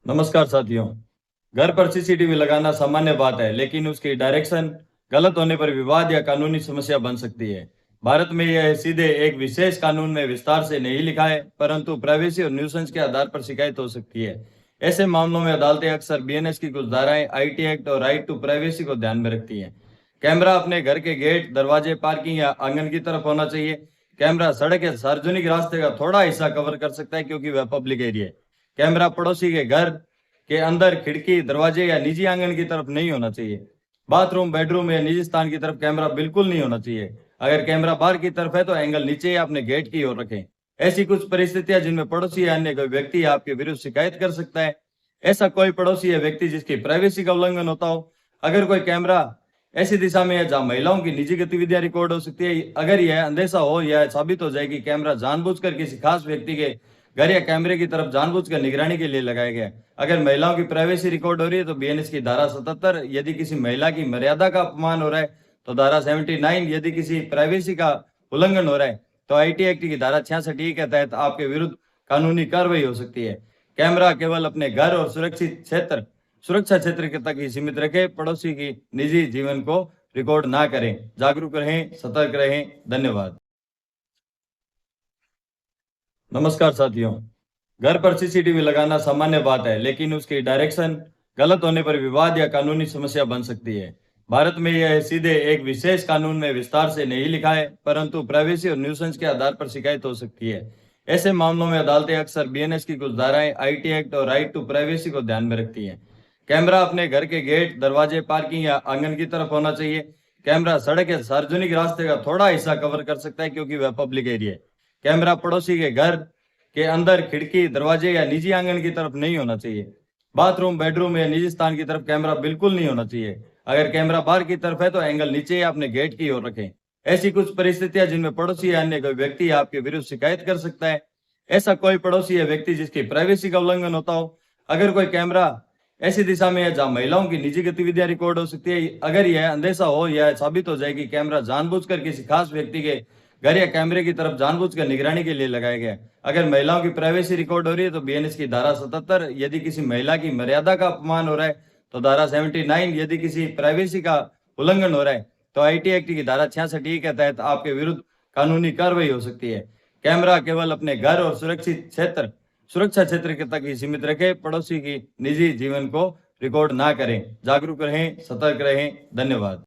नमस्कार साथियों। घर पर सीसीटीवी लगाना सामान्य बात है, लेकिन उसकी डायरेक्शन गलत होने पर विवाद या कानूनी समस्या बन सकती है। भारत में यह सीधे एक विशेष कानून में विस्तार से नहीं लिखा है, परंतु प्राइवेसी और न्यूसेंस के आधार पर शिकायत हो सकती है। ऐसे मामलों में अदालतें अक्सर बीएनएस की कुछ धाराएं, आईटी एक्ट और राइट टू प्राइवेसी को ध्यान में रखती हैं। कैमरा अपने घर के गेट, दरवाजे, पार्किंग या आंगन की तरफ होना चाहिए। कैमरा सड़क या सार्वजनिक रास्ते का थोड़ा हिस्सा कवर कर सकता है, क्योंकि वह पब्लिक एरिया है। कैमरा पड़ोसी के घर के अंदर, खिड़की, दरवाजे या निजी आंगन की तरफ नहीं होना चाहिए। बाथरूम, बेडरूम या निजी स्थान की तरफ कैमरा बिल्कुल नहीं होना चाहिए। अगर कैमरा बाहर की तरफ है तो एंगल नीचे या अपने गेट की ओर रखें। ऐसी कुछ परिस्थितियां जिनमें पड़ोसी या अन्य कोई व्यक्ति आपके विरुद्ध शिकायत कर सकता है। ऐसा कोई पड़ोसी या व्यक्ति जिसकी प्राइवेसी का उल्लंघन होता हो। अगर कोई कैमरा ऐसी दिशा में है जहां महिलाओं की निजी गतिविधियां रिकॉर्ड हो सकती है, अगर यह अंदेशा हो या साबित हो जाए कि कैमरा जानबूझकर किसी खास व्यक्ति के घर या कैमरे की तरफ जानबूझकर निगरानी के लिए लगाया गया है। अगर महिलाओं की प्राइवेसी रिकॉर्ड हो रही है तो बीएनएस की धारा 77, यदि किसी महिला की मर्यादा का अपमान हो रहा है तो धारा 79, यदि किसी प्राइवेसी का उल्लंघन हो रहा है तो आईटी एक्ट की धारा 66 के तहत आपके विरुद्ध कानूनी कार्रवाई हो सकती है। कैमरा केवल अपने घर और सुरक्षा क्षेत्र के तक ही सीमित रखें। पड़ोसी की निजी जीवन को रिकॉर्ड ना करें। जागरूक रहें, सतर्क रहें। धन्यवाद। नमस्कार साथियों। घर पर सीसीटीवी लगाना सामान्य बात है, लेकिन उसकी डायरेक्शन गलत होने पर विवाद या कानूनी समस्या बन सकती है। भारत में यह सीधे एक विशेष कानून में विस्तार से नहीं लिखा है, परंतु प्राइवेसी और न्यूसेंस के आधार पर शिकायत हो सकती है। ऐसे मामलों में अदालतें अक्सर बीएनएस की कुछ धाराएं, आईटी एक्ट और राइट टू प्राइवेसी को ध्यान में रखती हैं। कैमरा अपने घर के गेट, दरवाजे, पार्किंग या आंगन की तरफ होना चाहिए। कैमरा सड़क या सार्वजनिक रास्ते का थोड़ा हिस्सा कवर कर सकता है, क्योंकि वह पब्लिक एरिया है। कैमरा पड़ोसी के घर के अंदर, खिड़की, दरवाजे या निजी आंगन की तरफ नहीं होना चाहिए। बाथरूम, बेडरूम या निजी स्थान की तरफ कैमरा बिल्कुल नहीं होना चाहिए। अगर कैमरा बाहर की तरफ है तो एंगल नीचे या अपने गेट की ओर रखें। ऐसी कुछ परिस्थितियां जिनमें पड़ोसी या अन्य कोई व्यक्ति आपके विरुद्ध शिकायत कर सकता है। ऐसा कोई पड़ोसी या व्यक्ति जिसकी प्राइवेसी का उल्लंघन होता हो। अगर कोई कैमरा ऐसी दिशा में है जहां महिलाओं की निजी गतिविधियां रिकॉर्ड हो सकती है, अगर यह अंदेशा हो या साबित हो जाए कि कैमरा जानबूझकर किसी खास व्यक्ति के घर या कैमरे की तरफ जानबूझकर निगरानी के लिए लगाया गया है। अगर महिलाओं की प्राइवेसी रिकॉर्ड हो रही है तो बीएनएस की धारा 77, यदि किसी महिला की मर्यादा का अपमान हो रहा है तो धारा 79, यदि किसी प्राइवेसी का उल्लंघन हो रहा है तो आईटी एक्ट की धारा 66 के तहत आपके विरुद्ध कानूनी कार्रवाई हो सकती है। कैमरा केवल अपने घर और सुरक्षा क्षेत्र के तक ही सीमित रखें। पड़ोसी की निजी जीवन को रिकॉर्ड ना करें। जागरूक रहें, सतर्क रहें। धन्यवाद।